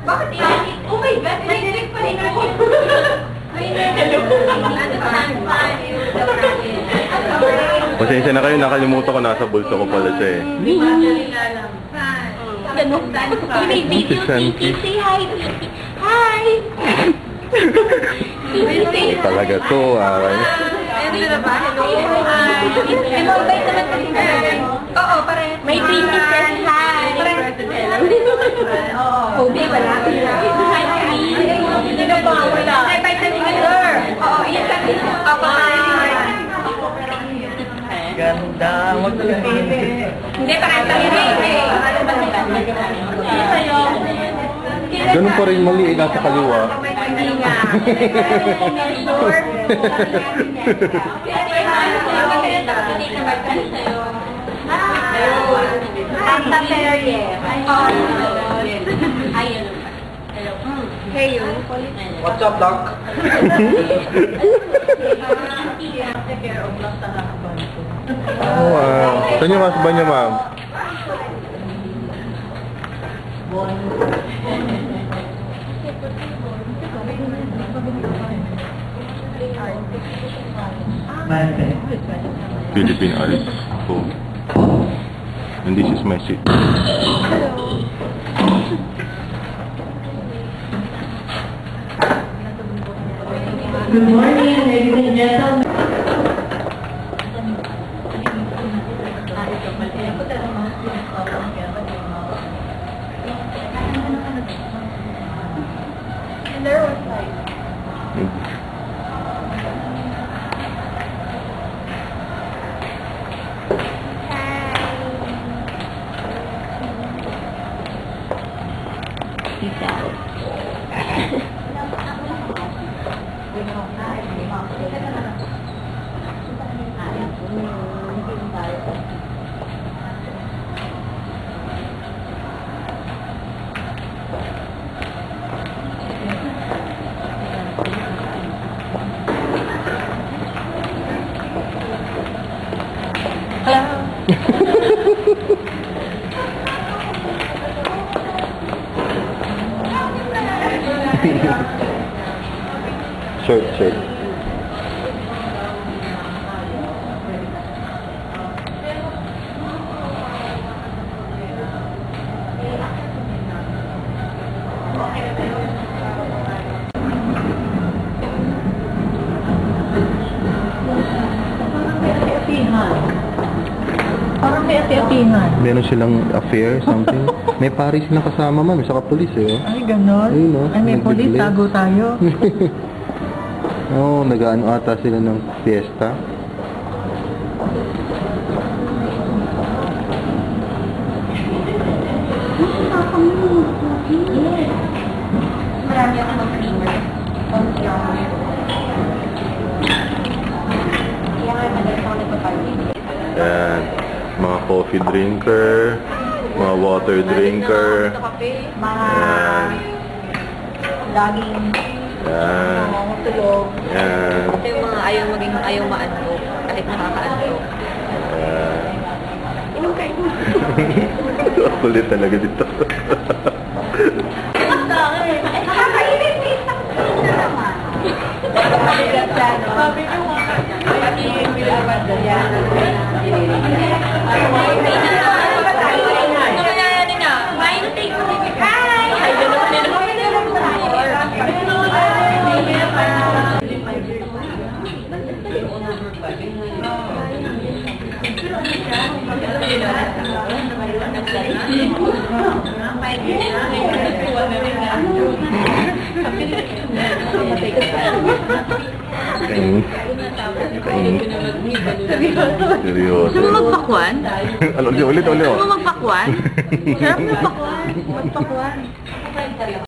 Bakit yan? Oh my God, direct pa rin ako. Pasensya na kayo, nakalimutan ko, nasa bulso ko pala siya eh. Ganun. Video, Titi. Say hi, Titi. Hi! Titi. Talaga to, Ano na ba? Hello. Hi. Invite naman kasi namin. Oo, pare. May Titi says hi. Pare. Oo. Di wala. Hi, Titi. Hindi na ba? Wala. Hi, vitamin sir. Oo, yun kasi. Bye. Ganda. Magpapili. Hindi, parang tayo. Ganun pa rin mali, nasa kaliwa. Hindi nga. Santa Ferie. Hey, you. What's up, Doc? Oh, wow. Saan yung husband niya, ma'am? Philippine Arts Home. And this is my seat. Good morning, ladies and gentlemen. And there was like... Peace out. Shirt. Parang may ati-atihan. Meron silang affair, something. May pari silang kasama, ma'am. Saka polis eh. Oh. Ay, ganon. Ayun, no? Ay, may polis. Tago tayo. Oo, nag-ano ata sila ng fiesta. Marami ako ng creamer. Kaya nga, madalas ako nagpapalwin. Yan. Mga coffee drinker, mga water drinker. Mga laging Yan. tulog. Yan. Ito yung mga ayaw maantok. Kahit nakakaantok. Yan. Inom kayo. Kulit talaga dito. Nakakainit eh. Sakit naman. Sabi ko nga. Kainit. Seryoso. Gusto mo magpakwan? Ulit. Gusto mo magpakwan? Sarap magpakwan. Magpakwan.